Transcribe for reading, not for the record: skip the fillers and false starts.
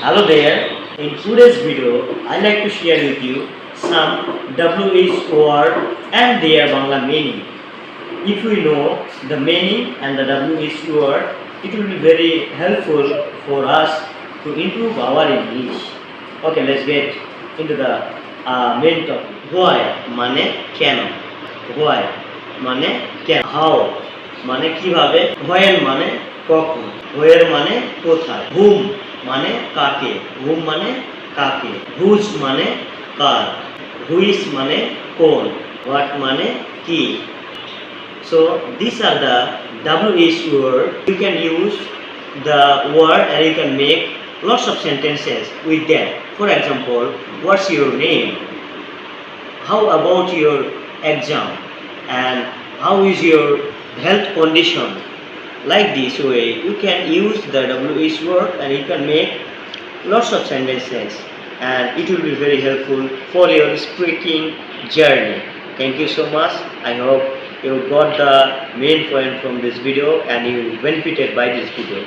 Hello there. In today's video, I like to share with you some WH word and their Bangla meaning. If we know the meaning and the WH word, it will be very helpful for us to improve our English. Okay, let's get into the main topic. Why মানে কেন? Why মানে কেন? How মানে কিভাবে? When মানে কখন? Where মানে কোথায়? Whom মানে কাকে? Whom মানে কাকে? Whose মানে কার? Which মানে কোন? What মানে কি? So these are the WH word. You can use the word and you can make lots of sentences with them. For example, what's your name? How about your exam? And how is your health condition? Like this way, you can use the WH word and you can make lots of sentences and it will be very helpful for your speaking journey. Thank you so much. I hope you got the main point from this video and you benefited by this video.